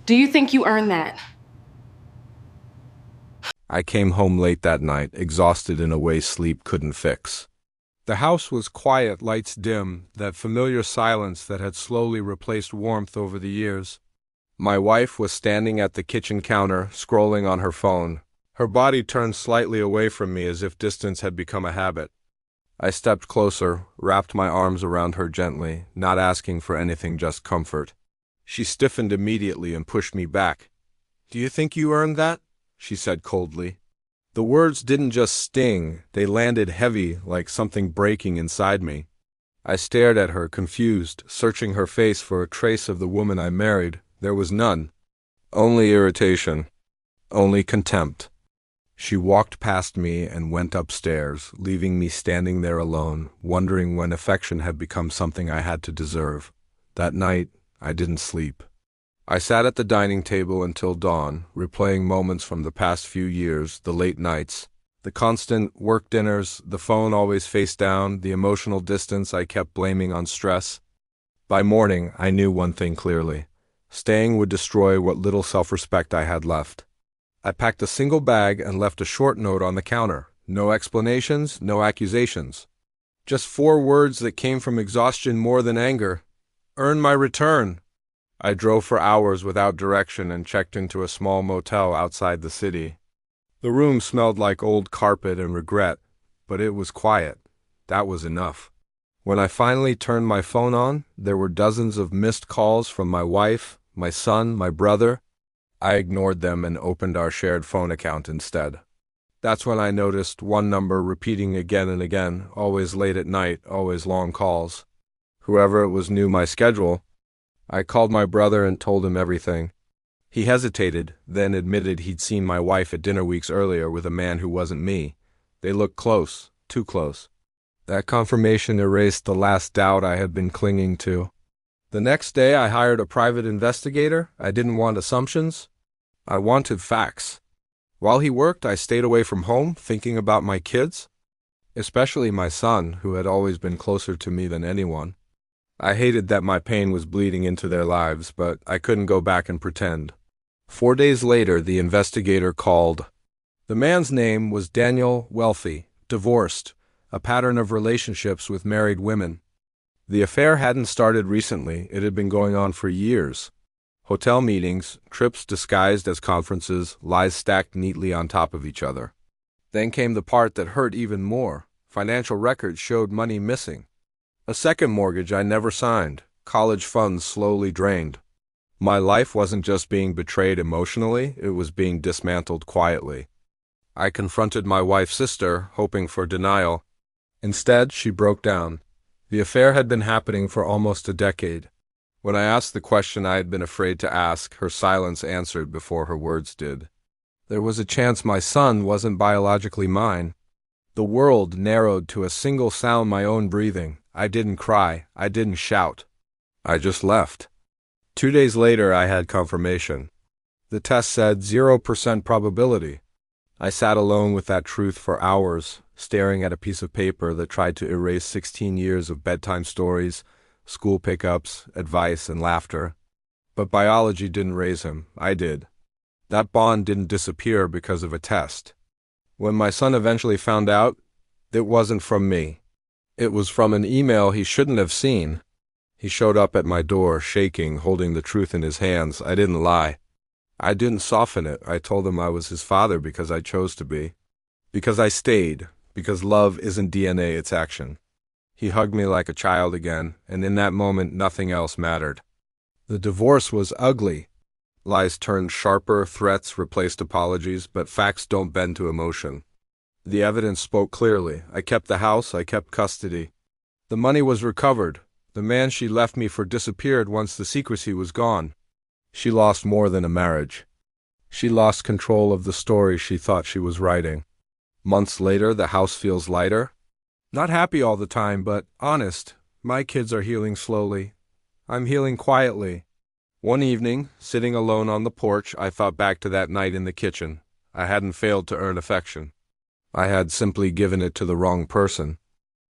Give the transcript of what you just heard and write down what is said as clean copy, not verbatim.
Do you think you earned that? I came home late that night, exhausted in a way sleep couldn't fix. The house was quiet, lights dim, that familiar silence that had slowly replaced warmth over the years. My wife was standing at the kitchen counter, scrolling on her phone. Her body turned slightly away from me as if distance had become a habit. I stepped closer, wrapped my arms around her gently, not asking for anything, just comfort. She stiffened immediately and pushed me back. "Do you think you earned that?" she said coldly. The words didn't just sting, they landed heavy, like something breaking inside me. I stared at her, confused, searching her face for a trace of the woman I married. There was none. Only irritation. Only contempt. She walked past me and went upstairs, leaving me standing there alone, wondering when affection had become something I had to deserve. That night, I didn't sleep. I sat at the dining table until dawn, replaying moments from the past few years, the late nights, the constant work dinners, the phone always face down, the emotional distance I kept blaming on stress. By morning, I knew one thing clearly. Staying would destroy what little self-respect I had left. I packed a single bag and left a short note on the counter. No explanations, no accusations. Just 4 words that came from exhaustion more than anger. Earn my return. I drove for hours without direction and checked into a small motel outside the city. The room smelled like old carpet and regret, but it was quiet. That was enough. When I finally turned my phone on, there were dozens of missed calls from my wife, my son, my brother. I ignored them and opened our shared phone account instead. That's when I noticed one number repeating again and again, always late at night, always long calls. Whoever it was knew my schedule. I called my brother and told him everything. He hesitated, then admitted he'd seen my wife at dinner weeks earlier with a man who wasn't me. They looked close, too close. That confirmation erased the last doubt I had been clinging to. The next day I hired a private investigator. I didn't want assumptions. I wanted facts. While he worked, I stayed away from home, thinking about my kids, especially my son, who had always been closer to me than anyone. I hated that my pain was bleeding into their lives, but I couldn't go back and pretend. 4 days later, the investigator called. The man's name was Daniel Welfy, divorced, a pattern of relationships with married women. The affair hadn't started recently, it had been going on for years. Hotel meetings, trips disguised as conferences, lies stacked neatly on top of each other. Then came the part that hurt even more. Financial records showed money missing. A second mortgage I never signed, college funds slowly drained. My life wasn't just being betrayed emotionally, it was being dismantled quietly. I confronted my wife's sister, hoping for denial. Instead, she broke down. The affair had been happening for almost a decade. When I asked the question I had been afraid to ask, her silence answered before her words did. There was a chance my son wasn't biologically mine. The world narrowed to a single sound, my own breathing. I didn't cry. I didn't shout. I just left. 2 days later, I had confirmation. The test said 0% probability. I sat alone with that truth for hours, staring at a piece of paper that tried to erase 16 years of bedtime stories, school pickups, advice, and laughter. But biology didn't raise him. I did. That bond didn't disappear because of a test. When my son eventually found out, it wasn't from me. It was from an email he shouldn't have seen. He showed up at my door, shaking, holding the truth in his hands. I didn't lie. I didn't soften it. I told him I was his father because I chose to be. Because I stayed. Because love isn't DNA, it's action. He hugged me like a child again, and in that moment nothing else mattered. The divorce was ugly. Lies turned sharper, threats replaced apologies, but facts don't bend to emotion. The evidence spoke clearly. I kept the house, I kept custody. The money was recovered. The man she left me for disappeared once the secrecy was gone. She lost more than a marriage. She lost control of the story she thought she was writing. Months later, the house feels lighter. Not happy all the time, but honest. My kids are healing slowly. I'm healing quietly. One evening, sitting alone on the porch, I thought back to that night in the kitchen. I hadn't failed to earn affection. I had simply given it to the wrong person.